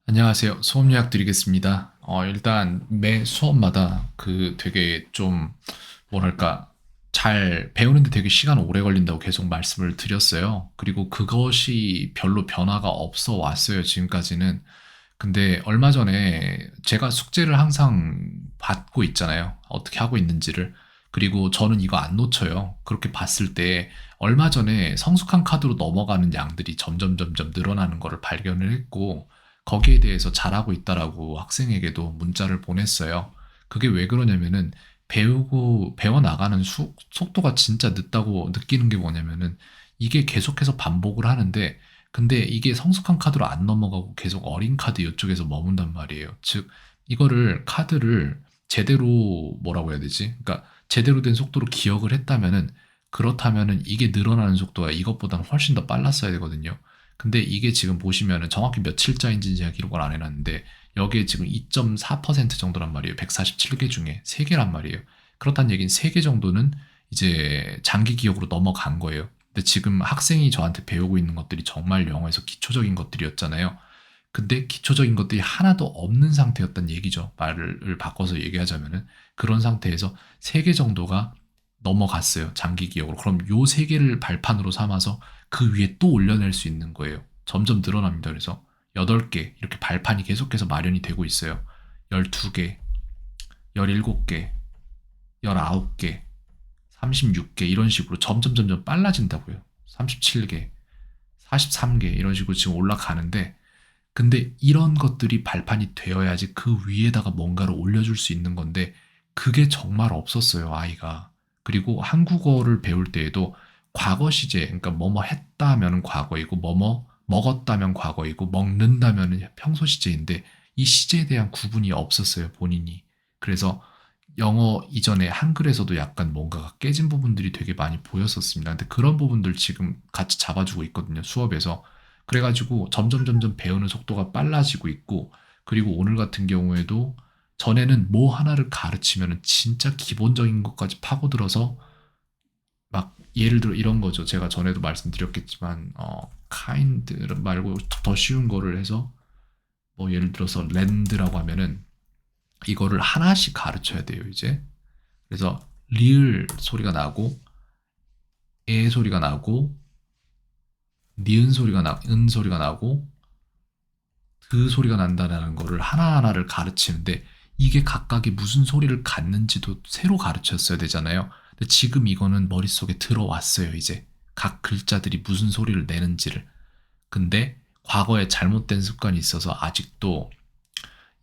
안녕하세요. 수업 요약 드리겠습니다. 일단 매 수업마다 되게 좀 뭐랄까 잘 배우는데 되게 시간 오래 걸린다고 계속 말씀을 드렸어요. 그리고 그것이 별로 변화가 없어 왔어요, 지금까지는. 근데 얼마 전에 제가 숙제를 항상 받고 있잖아요. 어떻게 하고 있는지를. 그리고 저는 이거 안 놓쳐요. 그렇게 봤을 때 얼마 전에 성숙한 카드로 넘어가는 양들이 점점 늘어나는 거를 발견을 했고, 거기에 대해서 잘하고 있다라고 학생에게도 문자를 보냈어요. 그게 왜 그러냐면은 배워나가는 속도가 진짜 늦다고 느끼는 게 뭐냐면은 이게 계속해서 반복을 하는데, 근데 이게 성숙한 카드로 안 넘어가고 계속 어린 카드 이쪽에서 머문단 말이에요. 즉, 이거를 카드를 제대로 뭐라고 해야 되지? 그러니까 제대로 된 속도로 기억을 했다면은, 그렇다면은 이게 늘어나는 속도가 이것보다는 훨씬 더 빨랐어야 되거든요. 근데 이게 지금 보시면은 정확히 며칠자인지는 제가 기록을 안 해놨는데, 여기에 지금 2.4% 정도란 말이에요. 147개 중에 3개란 말이에요. 그렇다는 얘기는 3개 정도는 이제 장기 기억으로 넘어간 거예요. 근데 지금 학생이 저한테 배우고 있는 것들이 정말 영어에서 기초적인 것들이었잖아요. 근데 기초적인 것들이 하나도 없는 상태였단 얘기죠. 말을 바꿔서 얘기하자면은 그런 상태에서 3개 정도가 넘어갔어요. 장기 기억으로. 그럼 요 3개를 발판으로 삼아서 그 위에 또 올려낼 수 있는 거예요. 점점 늘어납니다. 그래서 8개 이렇게 발판이 계속해서 마련이 되고 있어요. 12개, 17개, 19개, 36개 이런 식으로 점점 빨라진다고요. 37개, 43개 이런 식으로 지금 올라가는데, 근데 이런 것들이 발판이 되어야지 그 위에다가 뭔가를 올려줄 수 있는 건데, 그게 정말 없었어요, 아이가. 그리고 한국어를 배울 때에도 과거 시제, 그러니까 뭐뭐 했다면 과거이고, 뭐뭐 먹었다면 과거이고, 먹는다면 평소 시제인데, 이 시제에 대한 구분이 없었어요, 본인이. 그래서 영어 이전에 한글에서도 약간 뭔가가 깨진 부분들이 되게 많이 보였었습니다. 근데 그런 부분들 지금 같이 잡아주고 있거든요, 수업에서. 그래가지고 점점 배우는 속도가 빨라지고 있고, 그리고 오늘 같은 경우에도 전에는 뭐 하나를 가르치면은 진짜 기본적인 것까지 파고들어서 막 예를 들어 이런 거죠. 제가 전에도 말씀드렸겠지만 kind 말고 더 쉬운 거를 해서 뭐 예를 들어서 land라고 하면은 이거를 하나씩 가르쳐야 돼요, 이제. 그래서 리을 소리가 나고 에 소리가 나고 니은 소리가 은 소리가 나고 그 소리가 난다라는 거를 하나하나를 가르치는데, 이게 각각이 무슨 소리를 갖는지도 새로 가르쳤어야 되잖아요. 근데 지금 이거는 머릿속에 들어왔어요, 이제. 각 글자들이 무슨 소리를 내는지를. 근데 과거에 잘못된 습관이 있어서 아직도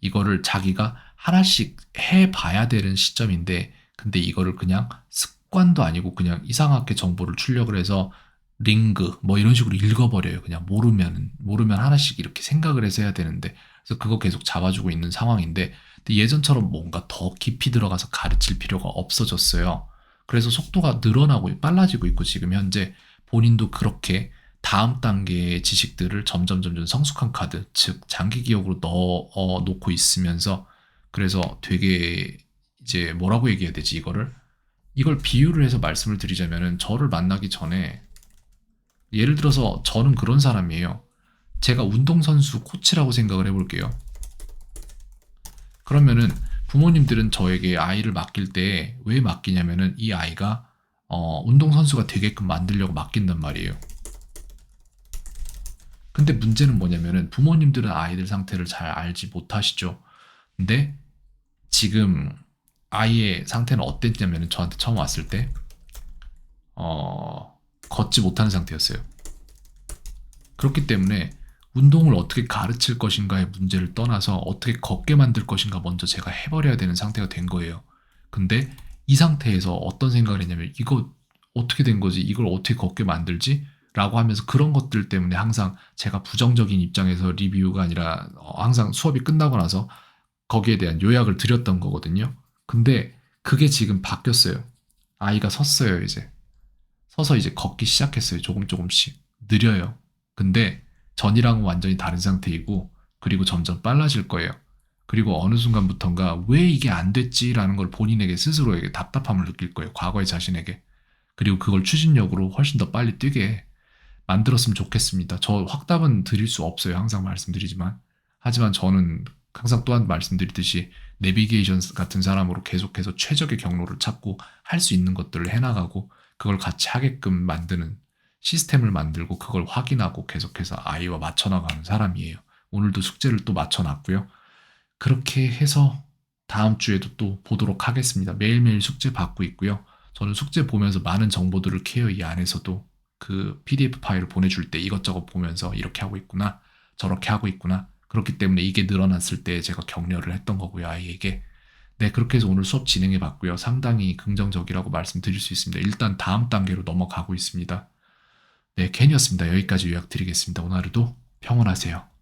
이거를 자기가 하나씩 해봐야 되는 시점인데, 근데 이거를 그냥 습관도 아니고 그냥 이상하게 정보를 출력을 해서 링그 뭐 이런 식으로 읽어버려요. 그냥 모르면 하나씩 이렇게 생각을 해서 해야 되는데, 그래서 그거 계속 잡아주고 있는 상황인데, 근데 예전처럼 뭔가 더 깊이 들어가서 가르칠 필요가 없어졌어요. 그래서 속도가 늘어나고 빨라지고 있고, 지금 현재 본인도 그렇게 다음 단계의 지식들을 점점 성숙한 카드, 즉 장기 기억으로 넣어 놓고 있으면서, 그래서 되게 이제 뭐라고 얘기해야 되지, 이걸 비유를 해서 말씀을 드리자면은, 저를 만나기 전에 예를 들어서 저는 그런 사람이에요. 제가 운동선수 코치라고 생각을 해볼게요. 그러면은 부모님들은 저에게 아이를 맡길 때 왜 맡기냐면은 이 아이가 운동선수가 되게끔 만들려고 맡긴단 말이에요. 근데 문제는 뭐냐면은 부모님들은 아이들 상태를 잘 알지 못하시죠. 근데 지금 아이의 상태는 어땠냐면은 저한테 처음 왔을 때 걷지 못하는 상태였어요. 그렇기 때문에 운동을 어떻게 가르칠 것인가의 문제를 떠나서 어떻게 걷게 만들 것인가 먼저 제가 해버려야 되는 상태가 된 거예요. 근데 이 상태에서 어떤 생각을 했냐면, 이거 어떻게 된 거지? 이걸 어떻게 걷게 만들지? 라고 하면서 그런 것들 때문에 항상 제가 부정적인 입장에서 리뷰가 아니라 항상 수업이 끝나고 나서 거기에 대한 요약을 드렸던 거거든요. 근데 그게 지금 바뀌었어요. 아이가 섰어요, 이제. 서서 이제 걷기 시작했어요. 조금씩. 느려요. 근데 전이랑은 완전히 다른 상태이고, 그리고 점점 빨라질 거예요. 그리고 어느 순간부턴가 왜 이게 안 됐지라는 걸 본인에게 스스로에게 답답함을 느낄 거예요. 과거의 자신에게. 그리고 그걸 추진력으로 훨씬 더 빨리 뛰게 만들었으면 좋겠습니다. 저 확답은 드릴 수 없어요. 항상 말씀드리지만. 하지만 저는 항상 또한 말씀드리듯이 내비게이션 같은 사람으로 계속해서 최적의 경로를 찾고 할 수 있는 것들을 해나가고 그걸 같이 하게끔 만드는 시스템을 만들고 그걸 확인하고 계속해서 아이와 맞춰나가는 사람이에요. 오늘도 숙제를 또 맞춰놨고요. 그렇게 해서 다음 주에도 또 보도록 하겠습니다. 매일매일 숙제 받고 있고요. 저는 숙제 보면서 많은 정보들을 캐어 이 안에서도 그 PDF 파일을 보내줄 때 이것저것 보면서 이렇게 하고 있구나, 저렇게 하고 있구나. 그렇기 때문에 이게 늘어났을 때 제가 격려를 했던 거고요, 아이에게. 네, 그렇게 해서 오늘 수업 진행해 봤고요. 상당히 긍정적이라고 말씀드릴 수 있습니다. 일단 다음 단계로 넘어가고 있습니다. 네, 캔이었습니다. 여기까지 요약드리겠습니다. 오늘 하루도 평온하세요.